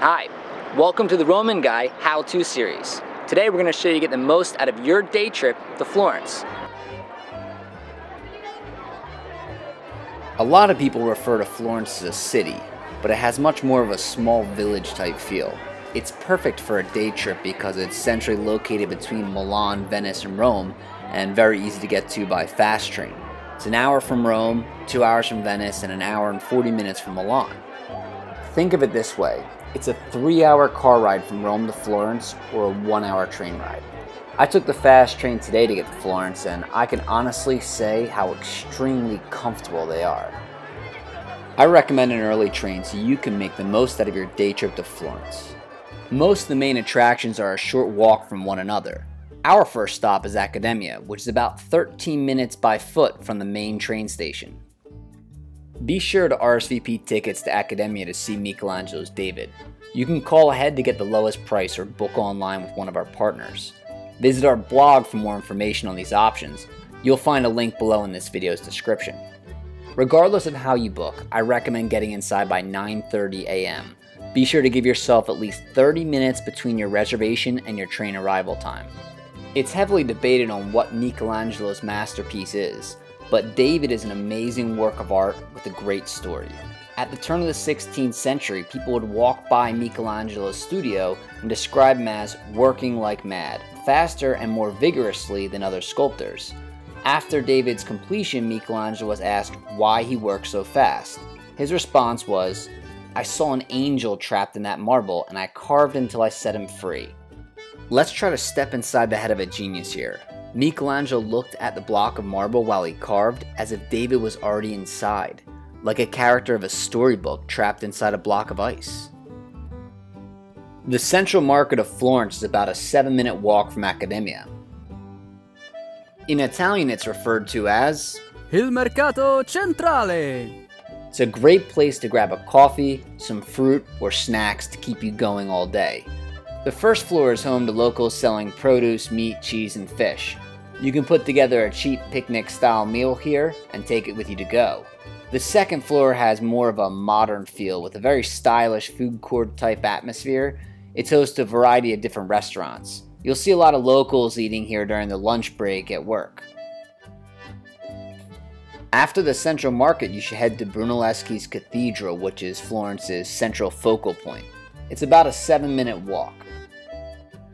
Hi, welcome to the Roman Guy How-To series. Today we're going to show you to get the most out of your day trip to Florence. A lot of people refer to Florence as a city, but it has much more of a small village type feel. It's perfect for a day trip because it's centrally located between Milan, Venice, and Rome, and very easy to get to by fast train. It's an hour from Rome, 2 hours from Venice, and an hour and 40 minutes from Milan. Think of it this way. It's a 3-hour car ride from Rome to Florence, or a 1-hour train ride. I took the fast train today to get to Florence, and I can honestly say how extremely comfortable they are. I recommend an early train so you can make the most out of your day trip to Florence. Most of the main attractions are a short walk from one another. Our first stop is Accademia, which is about 13 minutes by foot from the main train station. Be sure to RSVP tickets to Accademia to see Michelangelo's David. You can call ahead to get the lowest price or book online with one of our partners. Visit our blog for more information on these options. You'll find a link below in this video's description. Regardless of how you book, I recommend getting inside by 9:30 a.m. Be sure to give yourself at least 30 minutes between your reservation and your train arrival time. It's heavily debated on what Michelangelo's masterpiece is, but David is an amazing work of art with a great story. At the turn of the 16th century, people would walk by Michelangelo's studio and describe him as working like mad, faster and more vigorously than other sculptors. After David's completion, Michelangelo was asked why he worked so fast. His response was, "I saw an angel trapped in that marble and I carved until I set him free." Let's try to step inside the head of a genius here. Michelangelo looked at the block of marble while he carved as if David was already inside, like a character of a storybook trapped inside a block of ice. The central market of Florence is about a 7-minute walk from Accademia. In Italian it's referred to as Il Mercato Centrale. It's a great place to grab a coffee, some fruit, or snacks to keep you going all day. The first floor is home to locals selling produce, meat, cheese, and fish. You can put together a cheap picnic-style meal here and take it with you to go. The second floor has more of a modern feel with a very stylish food court type atmosphere. It's host to a variety of different restaurants. You'll see a lot of locals eating here during the lunch break at work. After the central market, you should head to Brunelleschi's Cathedral, which is Florence's central focal point. It's about a 7-minute walk.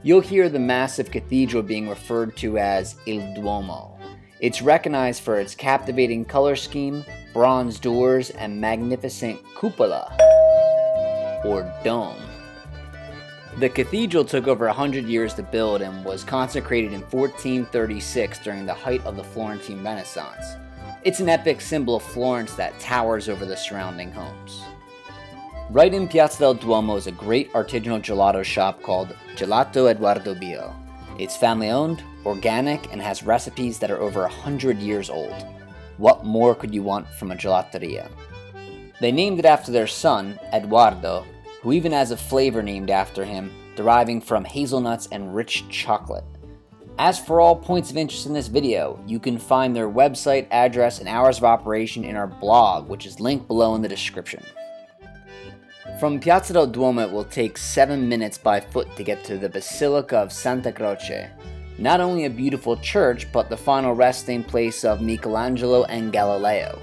You'll hear the massive cathedral being referred to as Il Duomo. It's recognized for its captivating color scheme, bronze doors, and magnificent cupola, or dome. The cathedral took over 100 years to build and was consecrated in 1436 during the height of the Florentine Renaissance. It's an epic symbol of Florence that towers over the surrounding homes. Right in Piazza del Duomo is a great artisanal gelato shop called Gelato Eduardo Bo. It's family owned, organic, and has recipes that are over 100 years old. What more could you want from a gelateria? They named it after their son, Eduardo, who even has a flavor named after him, deriving from hazelnuts and rich chocolate. As for all points of interest in this video, you can find their website, address, and hours of operation in our blog, which is linked below in the description. From Piazza del Duomo it will take 7 minutes by foot to get to the Basilica of Santa Croce. Not only a beautiful church, but the final resting place of Michelangelo and Galileo.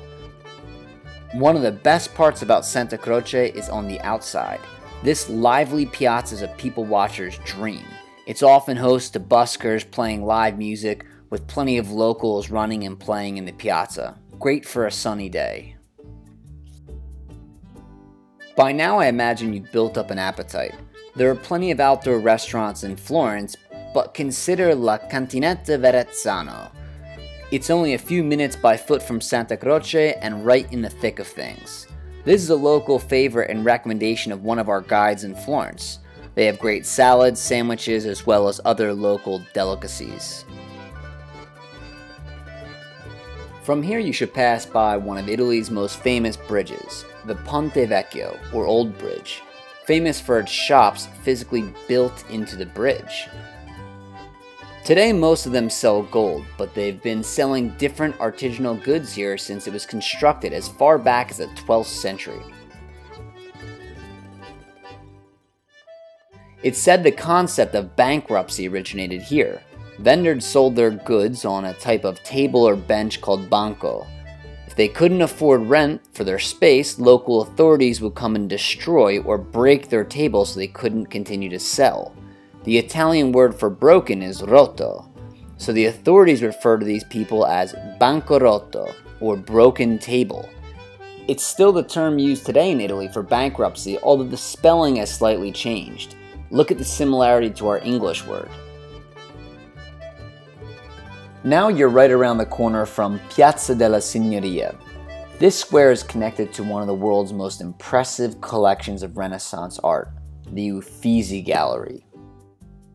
One of the best parts about Santa Croce is on the outside. This lively piazza is a people watcher's dream. It's often host to buskers playing live music, with plenty of locals running and playing in the piazza. Great for a sunny day. By now I imagine you've built up an appetite. There are plenty of outdoor restaurants in Florence, but consider La Continente Vats. It's only a few minutes by foot from Santa Croce and right in the thick of things. This is a local favorite and recommendation of one of our guides in Florence. They have great salads, sandwiches, as well as other local delicacies. From here you should pass by one of Italy's most famous bridges, the Ponte Vecchio, or Old Bridge, famous for its shops physically built into the bridge. Today most of them sell gold, but they've been selling different artisanal goods here since it was constructed as far back as the 12th century. It's said the concept of bankruptcy originated here. Vendors sold their goods on a type of table or bench called banco. If they couldn't afford rent for their space, local authorities would come and destroy or break their tables so they couldn't continue to sell. The Italian word for broken is rotto, so the authorities refer to these people as banco rotto, or broken table. It's still the term used today in Italy for bankruptcy, although the spelling has slightly changed. Look at the similarity to our English word. Now you're right around the corner from Piazza della Signoria. This square is connected to one of the world's most impressive collections of Renaissance art, the Uffizi Gallery.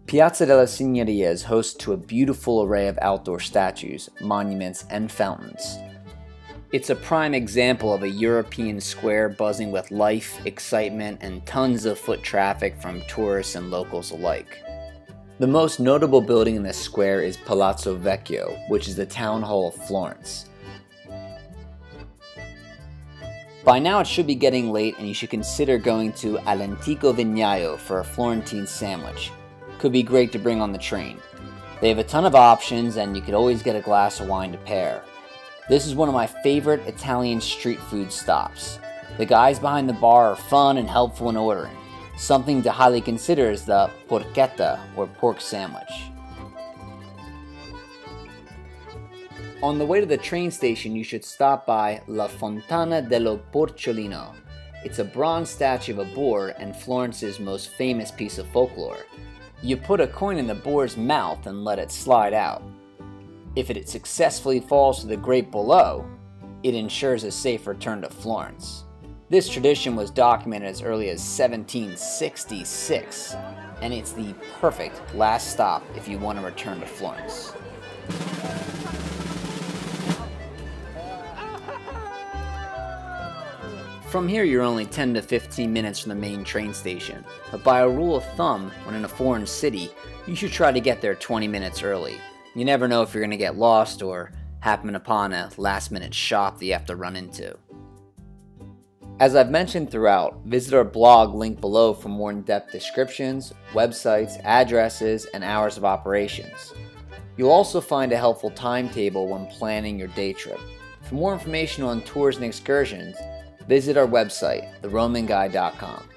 Piazza della Signoria is host to a beautiful array of outdoor statues, monuments, and fountains. It's a prime example of a European square buzzing with life, excitement, and tons of foot traffic from tourists and locals alike. The most notable building in this square is Palazzo Vecchio, which is the town hall of Florence. By now it should be getting late and you should consider going to All'Antico Vignaio for a Florentine sandwich. Could be great to bring on the train. They have a ton of options and you could always get a glass of wine to pair. This is one of my favorite Italian street food stops. The guys behind the bar are fun and helpful in ordering. Something to highly consider is the porchetta, or pork sandwich. On the way to the train station, you should stop by La Fontana dello Ciolino. It's a bronze statue of a boar and Florence's most famous piece of folklore. You put a coin in the boar's mouth and let it slide out. If it successfully falls to the grate below, it ensures a safe return to Florence. This tradition was documented as early as 1766, and it's the perfect last stop if you want to return to Florence. From here you're only 10 to 15 minutes from the main train station, but by a rule of thumb, when in a foreign city, you should try to get there 20 minutes early. You never know if you're going to get lost or happen upon a last-minute shop that you have to run into. As I've mentioned throughout, visit our blog linked below for more in-depth descriptions, websites, addresses, and hours of operations. You'll also find a helpful timetable when planning your day trip. For more information on tours and excursions, visit our website, theromanguide.com.